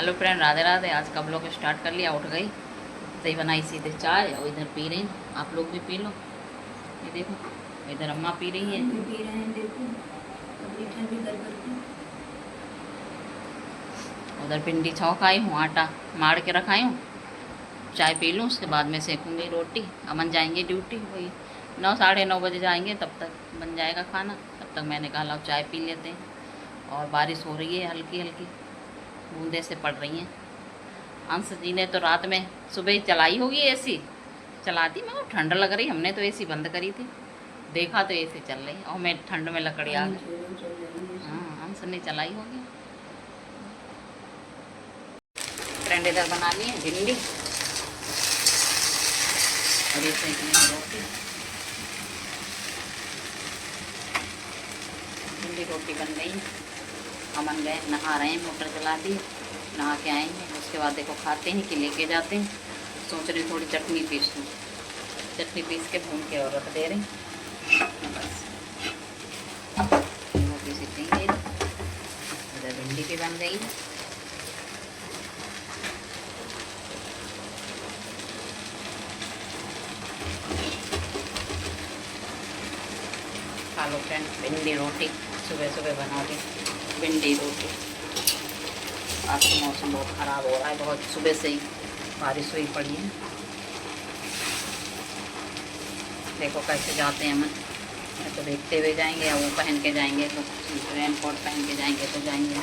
Hello friend, Radhe Radhe. आज का blog start कर लिया। उठ गई, सही बनाई सीधे चाय और इधर पी रही। आप लोग भी पी लो। ये देखो, इधर अम्मा पी रही हैं। पी रहे हैं, देखो कपड़ी ठंडी कर करके। उधर भिंडी छौंकाई हूँ, आटा मार के रखाई हूँ। चाय पी लूँ, उसके बाद में सेकूँगी रोटी। अमन जाएंगे ड्यूटी, वही 9 साढ़े 9 बजे जाएंगे, तब तक बन जाएगा खाना। तब तक मैंने कहा लो चाय पी लेते हैं। और बारिश हो रही है, हल्की हल्की बूंदे से पड़ रही हैं। अंश जी ने तो रात में सुबह ही चलाई होगी एसी। चलाती, मैं ठंड लग रही, हमने तो एसी बंद करी थी। देखा तो एसी चल रही और मैं ठंड में लकड़ी आ गई। हाँ, अंश ने चलाई होगी। फ्रेंड इधर बना ली है भिंडी और ये सेकने की रोटी। भिंडी रोटी बन गई। अमन गए नहा रहे हैं, मोटर चला दी, नहा के आएंगे। उसके बाद देखो खाते हैं कि लेके जाते हैं। सोच रही थोड़ी चटनी पीस लूँ, चटनी पीस के भून के और रख दे रही। बस रोटी सीखेंगे। इधर भिंडी भी बन गई है। खा लो फ्रेंड भिंडी रोटी, सुबह सुबह बना दी भिंडी रोटी। आज तो मौसम बहुत ख़राब हो रहा है, बहुत सुबह से ही बारिश हुई पड़ी है। देखो कैसे जाते हैं अमन, तो देखते हुए जाएंगे या वो पहन के जाएंगे, तो रेन कोट पहन के जाएंगे तो जाएंगे।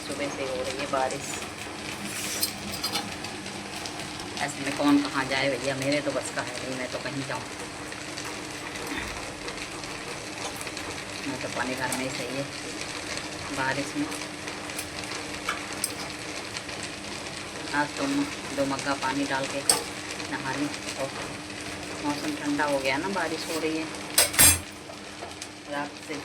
सुबह से हो रही है बारिश। ऐसे में कौन कहाँ जाए भैया, मेरे तो बस का है नहीं, मैं तो कहीं जाऊँ। मैं तो पानी घर में ही सही है बारिश में। आज तो 2 मग्गा पानी डाल के नहा ली। और मौसम ठंडा हो गया ना, बारिश हो रही है रात से।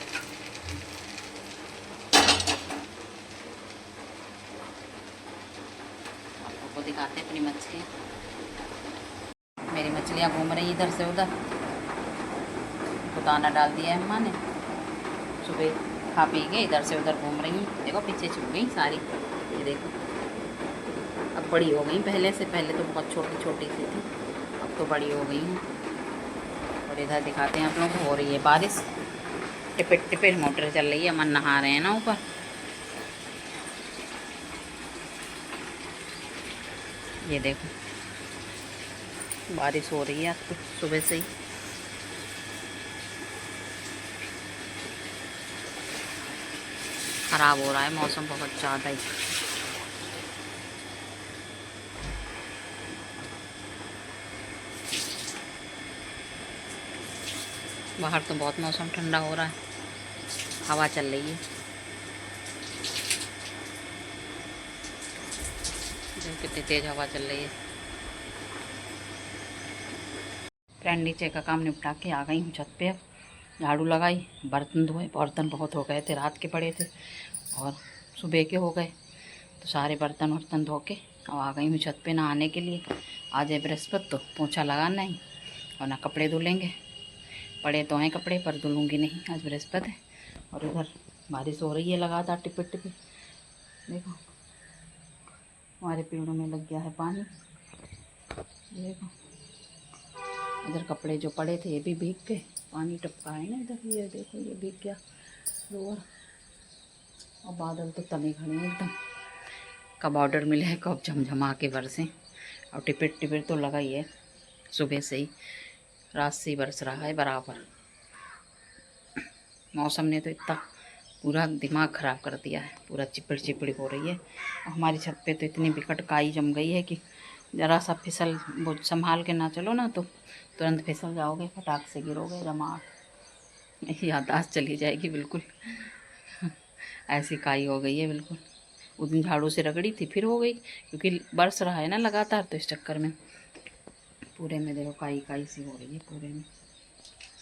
आपको दिखाते हैं अपनी मछलियाँ। मेरी मछलियाँ घूम रही इधर से उधर। तो दाना डाल दिया है अम्मा ने, सुबह खा पी के इधर से उधर घूम रही हैं। देखो पीछे छुप गई सारी, ये देखो अब बड़ी हो गई पहले से। पहले तो बहुत छोटी छोटी सी थी, अब तो बड़ी हो गई हैं। और इधर दिखाते हैं आप लोगों को, हो रही है बारिश। टिपिट टिपिट मोटर चल रही है। अमन नहा रहे हैं ना ऊपर। ये देखो बारिश हो रही है आज तो सुबह से ही। ख़राब हो रहा है मौसम बहुत ज़्यादा ही। बाहर तो बहुत मौसम ठंडा हो रहा है, हवा चल रही है। कितनी तेज़ हवा चल रही है। फ्रेंड नीचे का काम निपटा के आ गई हूँ छत पे। अब झाड़ू लगाई, बर्तन धोए। बर्तन बहुत हो गए थे, रात के पड़े थे और सुबह के हो गए, तो सारे बर्तन वर्तन धो के अब आ गई हूँ छत पे नहाने के लिए। आज है बृहस्पति, तो पोछा लगाना ही और ना कपड़े धुलेंगे। पड़े तो हैं कपड़े पर धुलूँगी नहीं, आज बृहस्पति है। और इधर बारिश हो रही है लगातार, टिपिट टिपिट। देखो हमारे पेड़ों में लग गया है पानी। देखो इधर कपड़े जो पड़े थे ये भी भीग गए, पानी टपका है ना इधर। ये देखो ये भीग गया रोड। और बादल तो तने खड़े हैं एकदम, कब ऑर्डर मिले है, कब झमझमा के बरसें। और टिपिट टिपिट तो लगा ही है सुबह से ही, रात से ही बरस रहा है बराबर। मौसम ने तो इतना पूरा दिमाग ख़राब कर दिया है, पूरा चिपड़ चिपड़ हो रही है। और हमारी छत पे तो इतनी बिकट काई जम गई है कि ज़रा सा फिसल, वो संभाल के ना चलो ना तो तुरंत फिसल जाओगे, फटाक से गिरोगे, जमा याददाश्त चली जाएगी बिल्कुल। ऐसी काई हो गई है बिल्कुल। उस दिन झाड़ू से रगड़ी थी, फिर हो गई, क्योंकि बरस रहा है ना लगातार, तो इस चक्कर में पूरे में देखो काई काई सी हो रही है। पूरे में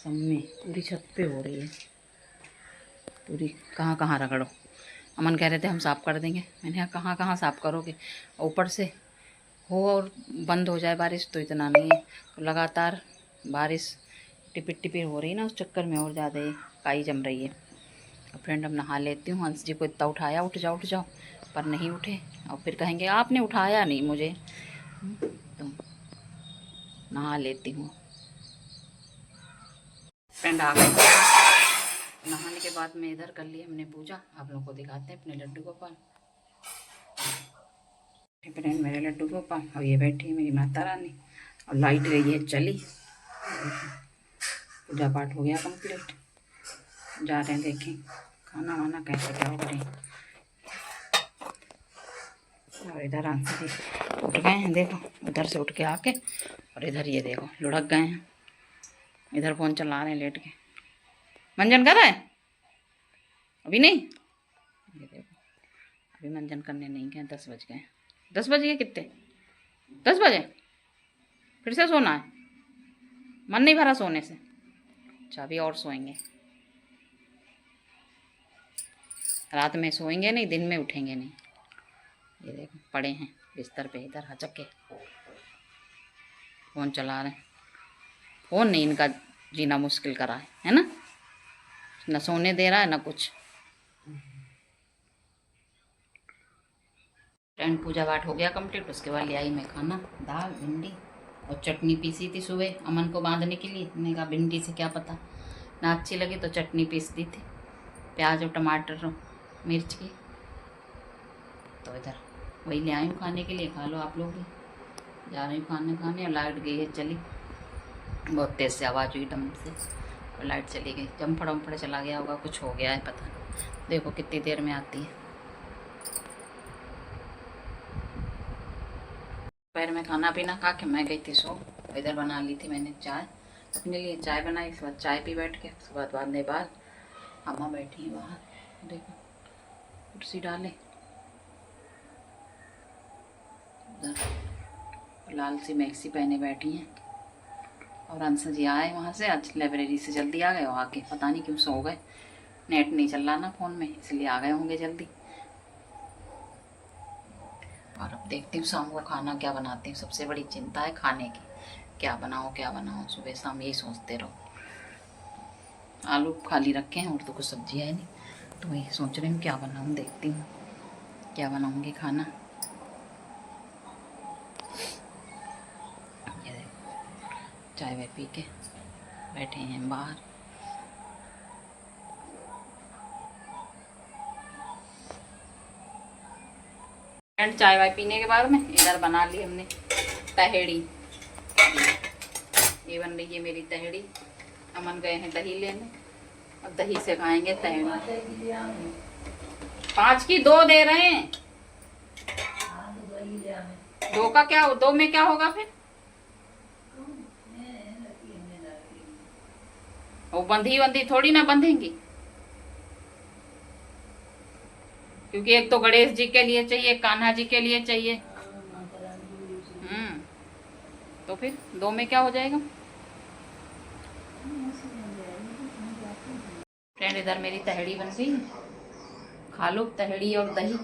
सब में पूरी छत पे हो रही है पूरी। कहाँ कहाँ रगड़ो। अमन कह रहे थे हम साफ़ कर देंगे, मैंने कहा कहाँ कहाँ साफ़ करोगे, ऊपर से हो और बंद हो जाए बारिश तो इतना नहीं है। तो लगातार बारिश टिपिट टिपिट हो रही है ना, उस चक्कर में और ज़्यादा ही काई जम रही है। फ्रेंड अब नहा लेती हूँ। हंस जी को इतना उठाया, उठ जाओ उठ जाओ, पर नहीं उठे और फिर कहेंगे आपने उठाया नहीं मुझे। तो नहा लेती हूँ। फ्रेंड आ गए। नहाने के बाद में इधर कर ली हमने पूजा। आप लोगों को दिखाते हैं अपने लड्डू गोपाल। फ्रेंड मेरे लड्डू गोपाल और ये बैठी है मेरी माता रानी और लाइट गई है चली। पूजा पाठ हो गया कंप्लीट। जा रहे हैं देखें खाना वाना कैसे क्या करें। और इधर आंसू उठ गए हैं, देखो उधर से उठ के आके और इधर ये देखो लुढ़क गए हैं। इधर फ़ोन चला रहे हैं लेट के। मंजन कर रहा है अभी नहीं। ये देखो अभी मंजन करने नहीं गए, 10 बज गए। 10 बज गए कितने? 10 बजे फिर से सोना है? मन नहीं भरा सोने से? अच्छा अभी और सोएंगे। रात में सोएंगे नहीं, दिन में उठेंगे नहीं। ये देखो पड़े हैं बिस्तर पे इधर हचक के फ़ोन चला रहे हैं। फ़ोन नहीं इनका जीना मुश्किल करा है ना। न सोने दे रहा है ना कुछ। फ्रेंड पूजा पाठ हो गया कंप्लीट। उसके बाद ले आई मैं खाना, दाल भिंडी और चटनी पीसी थी सुबह अमन को बांधने के लिए। मैंने कहा भिंडी से क्या पता ना अच्छी लगी तो चटनी पीस दी थी, प्याज और टमाटर और मिर्च की। तो इधर वही ले आई हूँ खाने के लिए। खा लो आप लोग भी। जा रही हूँ खाने और लाइट गई है चली। बहुत तेज़ से आवाज़ हुई डम से और लाइट चली गई। जमफड़ वमफड़ चला गया होगा, कुछ हो गया है पता नहीं। देखो कितनी देर में आती है। दोपहर में खाना पीना खा के मैं गई थी सो। इधर बना ली थी मैंने चाय, अपने लिए चाय बनाई। उसके बाद चाय पी बैठ के उसके बाद बांधने बाद अम्मा बैठी हैं बाहर। देखो कुर्सी डाले, लाल सी मैक्सी पहने बैठी हैं। और अंशा जी आए वहाँ से, आज लाइब्रेरी से जल्दी आ गए। और आके पता नहीं क्यों सो गए, नेट नहीं चल रहा ना फ़ोन में, इसलिए आ गए होंगे जल्दी। और अब देखती हूँ शाम को खाना क्या बनाती हूँ। सबसे बड़ी चिंता है खाने की, क्या बनाऊँ क्या बनाऊँ। सुबह शाम यही सोचते रहो। आलू खाली रखे हैं और तो कुछ सब्जी है नहीं, तो वही सोच रही हूँ क्या बनाऊँ। देखती हूँ क्या बनाऊँगी खाना। ये देखो चाय वाय पी के बैठे हैं बाहर। एंड चाय वाय पीने के बाद में इधर बना ली हमने तहेड़ी। ये बन रही है मेरी तहेड़ी। अमन गए हैं दही लेने और दही से खाएंगे तहेड़ी। 5 की 2 दे रहे हैं। 2 का क्या, 2 में क्या होगा फिर? वो बंधी थोड़ी ना बंधेंगी, क्योंकि एक तो गणेश जी के लिए चाहिए, एक कान्हा जी के लिए चाहिए। तो फिर 2 में क्या हो जाएगा? फ्रेंड इधर मेरी तहड़ी बन गई। खा लो तहड़ी और दही।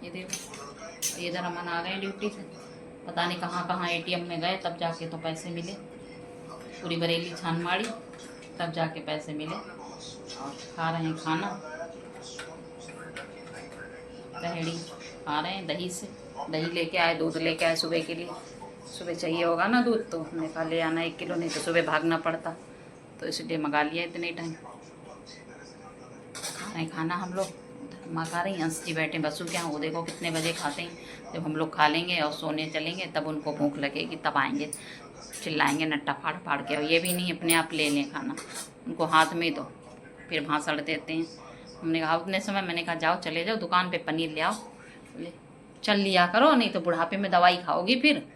ये देखो इधर अमन आ गए ड्यूटी से। पता नहीं कहाँ कहाँ ATM में गए, तब जाके तो पैसे मिले। पूरी बरेली छान मारी तब जाके पैसे मिले। और खा रहे हैं खाना, तहड़ी खा रहे हैं दही से। दही लेके आए, दूध लेके आए सुबह के लिए। सुबह चाहिए होगा ना दूध, तो हमने कहा ले आना 1 किलो, नहीं तो सुबह भागना पड़ता, तो इसलिए मंगा लिया इतने टाइम। खा रहे हैं खाना हम लोग। माँ खा रही, अंश जी बैठे बसु के यहाँ। वो देखो कितने बजे खाते हैं। जब हम लोग खा लेंगे और सोने चलेंगे तब उनको भूख लगेगी, तब आएंगे चिल्लाएंगे नट्टा फाड़ फाड़ के। और ये भी नहीं अपने आप ले लें खाना, उनको हाथ में दो, फिर भांसड़ देते हैं। हमने कहा उतने समय मैंने कहा जाओ चले जाओ दुकान पे पनीर ले आओ। बोले चल लिया करो, नहीं तो बुढ़ापे में दवाई खाओगी फिर।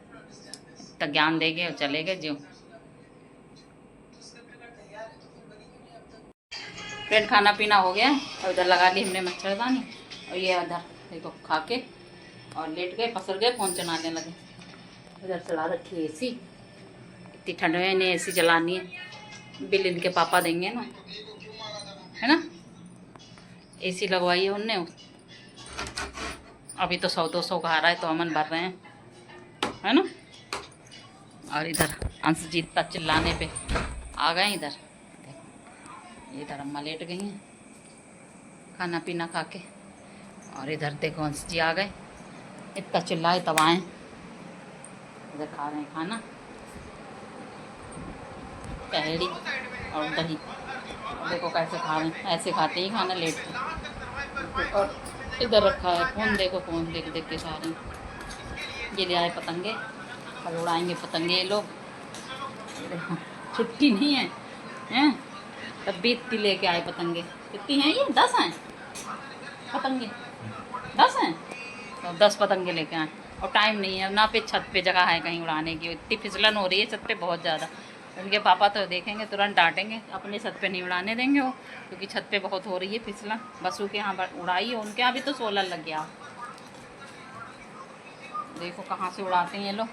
तक ज्ञान देंगे और चले गए जो। फ्रेंड खाना पीना हो गया और इधर लगा ली हमने मच्छरदानी। और ये इधर देखो खा के और लेट गए, पसर गए, फ़ोन चलाने लगे। इधर चला रखी AC। इतनी ठंड में इन्हें AC चलानी है, बिल इनके पापा देंगे ना, है ना। AC लगवाई है उनने। अभी तो 100-200 का आ रहा है, तो अमन भर रहे हैं, है ना। और इधर अंश जीतता चिल्लाने पे आ गए। इधर देखो इधर अम्मा लेट गई हैं खाना पीना खा के। और इधर देखो हंस जी आ गए, इतना चिल्लाए तब आए। इधर खा रहे हैं खाना, पहेड़ी और दही। और देखो कैसे खा रहे हैं, ऐसे खाते ही खाना लेट के। और इधर रखा है फ़ोन, देखो फ़ोन देख देख के खा रहे हैं। ये ले आए पतंगे, कल उड़ाएंगे पतंगे ये लोग। ये देखो छुट्टी नहीं है, हैं तब भी इतनी लेके आए पतंगे। कितनी हैं ये? 10 हैं पतंगे, 10 हैं तो 10 पतंगे लेके आए। और टाइम नहीं है ना, पे छत पे जगह है कहीं उड़ाने की। इतनी फिसलन हो रही है छत पे बहुत ज़्यादा। उनके पापा तो देखेंगे तुरंत डांटेंगे, अपने छत पे नहीं उड़ाने देंगे वो, क्योंकि छत पे बहुत हो रही है फिसलन। बसु के यहाँ उड़ाई है, उनके यहाँ भी तो सोलर लग गया। देखो कहाँ से उड़ाते हैं ये लोग।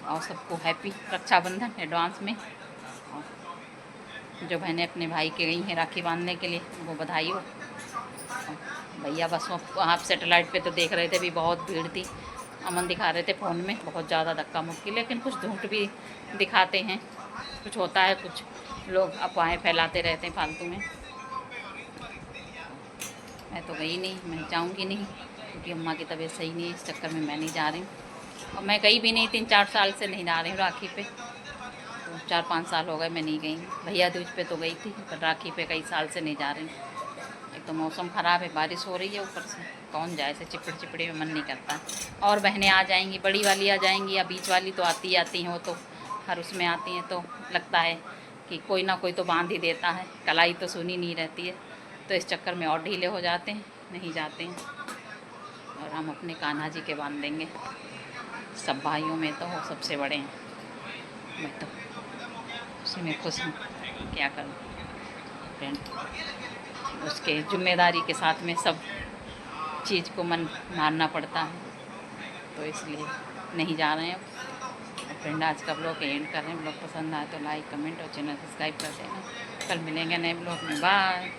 और सबको हैप्पी रक्षाबंधन एडवांस में। और जो बहनें अपने भाई के गई हैं राखी बांधने के लिए, उनको बधाई हो। भैया बस वहाँ सेटेलाइट पे तो देख रहे थे, भी बहुत भीड़ थी। अमन दिखा रहे थे फ़ोन में बहुत ज़्यादा धक्का मुक्की, लेकिन कुछ झूठ भी दिखाते हैं, कुछ होता है, कुछ लोग अफवाहें फैलाते रहते हैं फालतू में। मैं तो गई नहीं, मैं जाऊँगी नहीं, क्योंकि अम्मा की तबीयत सही नहीं है, इस चक्कर में मैं नहीं जा रही हूँ। और मैं गई भी नहीं, 3-4 साल से नहीं जा रही हूँ राखी पे। तो 4-5 साल हो गए मैं नहीं गई। भैया दूज पे तो गई थी, पर राखी पे कई साल से नहीं जा रही हूँ। एक तो मौसम ख़राब है, बारिश हो रही है, ऊपर से कौन जाए, ऐसे चिपड़ी में मन नहीं करता। और बहनें आ जाएंगी, बड़ी वाली आ जाएंगी, या बीच वाली तो आती हैं, वो तो हर उसमें आती हैं, तो लगता है कि कोई ना कोई तो बांध ही देता है, कलाई तो सुनी नहीं रहती है। तो इस चक्कर में और ढीले हो जाते हैं, नहीं जाते हैं। और हम अपने कान्हा जी के बांध देंगे। सब भाइयों में तो वो सबसे बड़े हैं, मैं तो उसी में खुश हूँ। क्या करूँ फ्रेंड, उसके जिम्मेदारी के साथ में सब चीज़ को मन मारना पड़ता है, तो इसलिए नहीं जा रहे हैं अब। फ्रेंड आज का ब्लॉग एंड कर रहे हैं। ब्लॉग पसंद आए तो लाइक कमेंट और चैनल सब्सक्राइब कर देना। कल मिलेंगे नए ब्लॉग में, बाय।